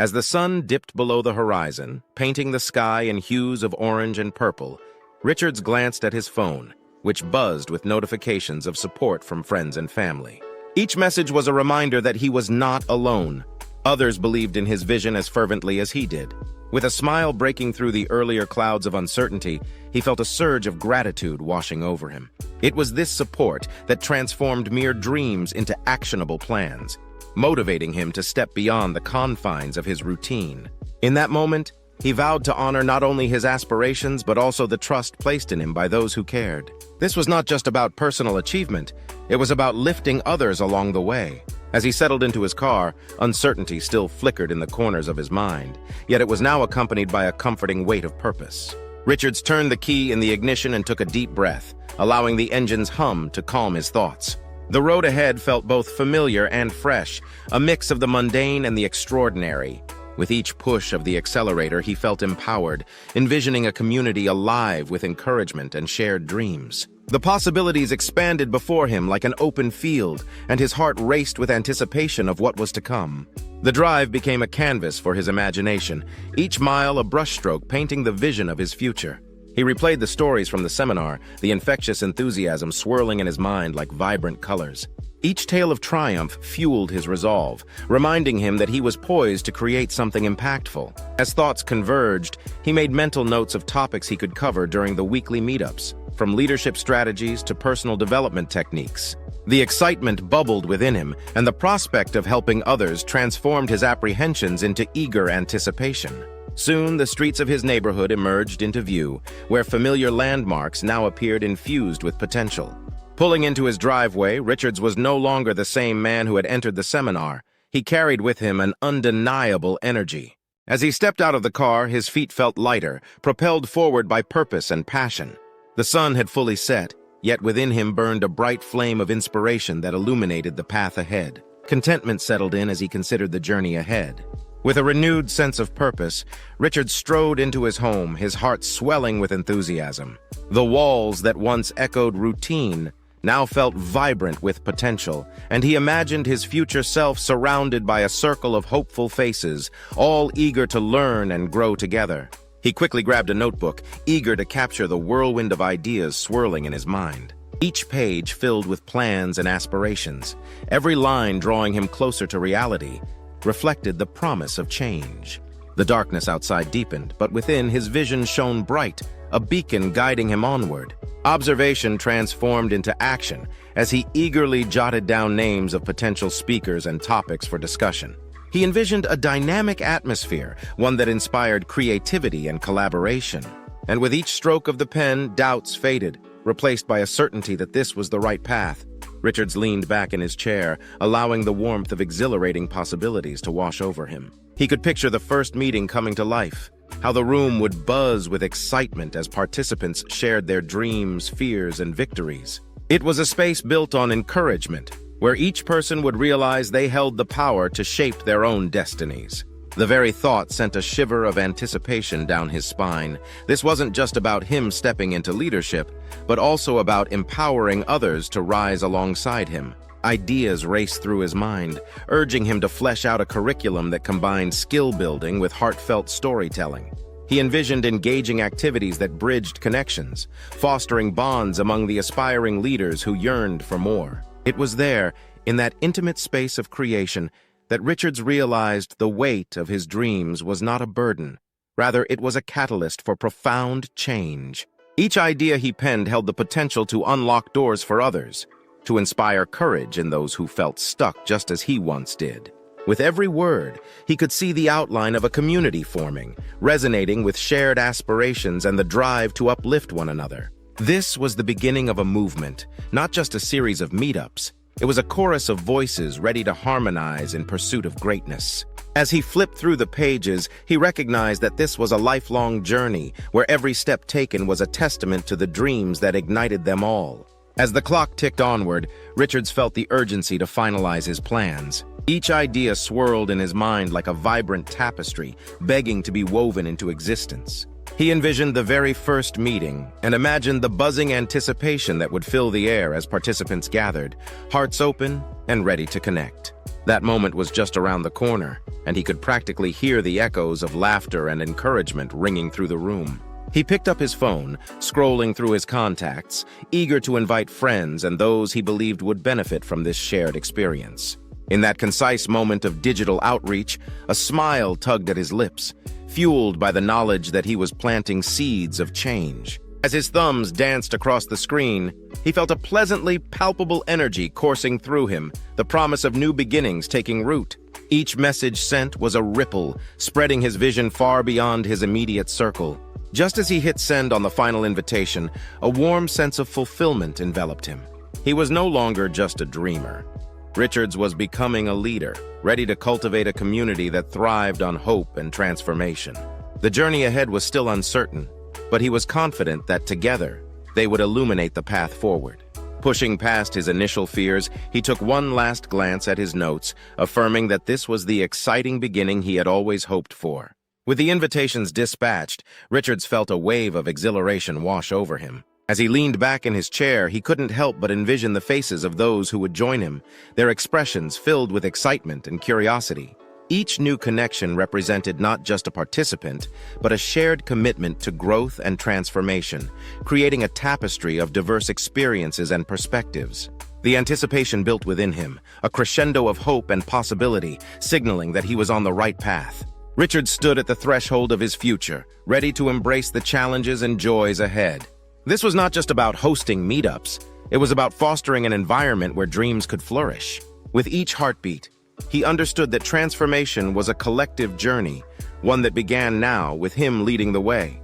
As the sun dipped below the horizon, painting the sky in hues of orange and purple, Richards glanced at his phone, which buzzed with notifications of support from friends and family. Each message was a reminder that he was not alone. Others believed in his vision as fervently as he did. With a smile breaking through the earlier clouds of uncertainty, he felt a surge of gratitude washing over him. It was this support that transformed mere dreams into actionable plans, motivating him to step beyond the confines of his routine. In that moment, he vowed to honor not only his aspirations but also the trust placed in him by those who cared. This was not just about personal achievement, it was about lifting others along the way. As he settled into his car, uncertainty still flickered in the corners of his mind, yet it was now accompanied by a comforting weight of purpose. Richards turned the key in the ignition and took a deep breath, allowing the engine's hum to calm his thoughts. The road ahead felt both familiar and fresh, a mix of the mundane and the extraordinary. With each push of the accelerator, he felt empowered, envisioning a community alive with encouragement and shared dreams. The possibilities expanded before him like an open field, and his heart raced with anticipation of what was to come. The drive became a canvas for his imagination, each mile a brushstroke painting the vision of his future. He replayed the stories from the seminar, the infectious enthusiasm swirling in his mind like vibrant colors. Each tale of triumph fueled his resolve, reminding him that he was poised to create something impactful. As thoughts converged, he made mental notes of topics he could cover during the weekly meetups, from leadership strategies to personal development techniques. The excitement bubbled within him, and the prospect of helping others transformed his apprehensions into eager anticipation. Soon, the streets of his neighborhood emerged into view, where familiar landmarks now appeared infused with potential. Pulling into his driveway, Richards was no longer the same man who had entered the seminar. He carried with him an undeniable energy. As he stepped out of the car, his feet felt lighter, propelled forward by purpose and passion. The sun had fully set, yet within him burned a bright flame of inspiration that illuminated the path ahead. Contentment settled in as he considered the journey ahead. With a renewed sense of purpose, Richard strode into his home, his heart swelling with enthusiasm. The walls that once echoed routine now felt vibrant with potential, and he imagined his future self surrounded by a circle of hopeful faces, all eager to learn and grow together. He quickly grabbed a notebook, eager to capture the whirlwind of ideas swirling in his mind. Each page filled with plans and aspirations, every line drawing him closer to reality, reflected the promise of change. The darkness outside deepened, but within his vision shone bright, a beacon guiding him onward. Observation transformed into action as he eagerly jotted down names of potential speakers and topics for discussion. He envisioned a dynamic atmosphere, one that inspired creativity and collaboration. And with each stroke of the pen, doubts faded, replaced by a certainty that this was the right path. Richards leaned back in his chair, allowing the warmth of exhilarating possibilities to wash over him. He could picture the first meeting coming to life, how the room would buzz with excitement as participants shared their dreams, fears, and victories. It was a space built on encouragement, where each person would realize they held the power to shape their own destinies. The very thought sent a shiver of anticipation down his spine. This wasn't just about him stepping into leadership, but also about empowering others to rise alongside him. Ideas raced through his mind, urging him to flesh out a curriculum that combined skill building with heartfelt storytelling. He envisioned engaging activities that bridged connections, fostering bonds among the aspiring leaders who yearned for more. It was there, in that intimate space of creation, that Richards realized the weight of his dreams was not a burden. Rather, it was a catalyst for profound change. Each idea he penned held the potential to unlock doors for others, to inspire courage in those who felt stuck just as he once did. With every word, he could see the outline of a community forming, resonating with shared aspirations and the drive to uplift one another. This was the beginning of a movement, not just a series of meetups. It was a chorus of voices ready to harmonize in pursuit of greatness. As he flipped through the pages, he recognized that this was a lifelong journey, where every step taken was a testament to the dreams that ignited them all. As the clock ticked onward, Richards felt the urgency to finalize his plans. Each idea swirled in his mind like a vibrant tapestry, begging to be woven into existence. He envisioned the very first meeting and imagined the buzzing anticipation that would fill the air as participants gathered, hearts open and ready to connect. That moment was just around the corner, and he could practically hear the echoes of laughter and encouragement ringing through the room. He picked up his phone, scrolling through his contacts, eager to invite friends and those he believed would benefit from this shared experience. In that concise moment of digital outreach, a smile tugged at his lips, fueled by the knowledge that he was planting seeds of change. As his thumbs danced across the screen, he felt a pleasantly palpable energy coursing through him, the promise of new beginnings taking root. Each message sent was a ripple, spreading his vision far beyond his immediate circle. Just as he hit send on the final invitation, a warm sense of fulfillment enveloped him. He was no longer just a dreamer. Richards was becoming a leader, ready to cultivate a community that thrived on hope and transformation. The journey ahead was still uncertain, but he was confident that together, they would illuminate the path forward. Pushing past his initial fears, he took one last glance at his notes, affirming that this was the exciting beginning he had always hoped for. With the invitations dispatched, Richards felt a wave of exhilaration wash over him. As he leaned back in his chair, he couldn't help but envision the faces of those who would join him, their expressions filled with excitement and curiosity. Each new connection represented not just a participant, but a shared commitment to growth and transformation, creating a tapestry of diverse experiences and perspectives. The anticipation built within him, a crescendo of hope and possibility, signaling that he was on the right path. Richard stood at the threshold of his future, ready to embrace the challenges and joys ahead. This was not just about hosting meetups, it was about fostering an environment where dreams could flourish. With each heartbeat, he understood that transformation was a collective journey, one that began now with him leading the way.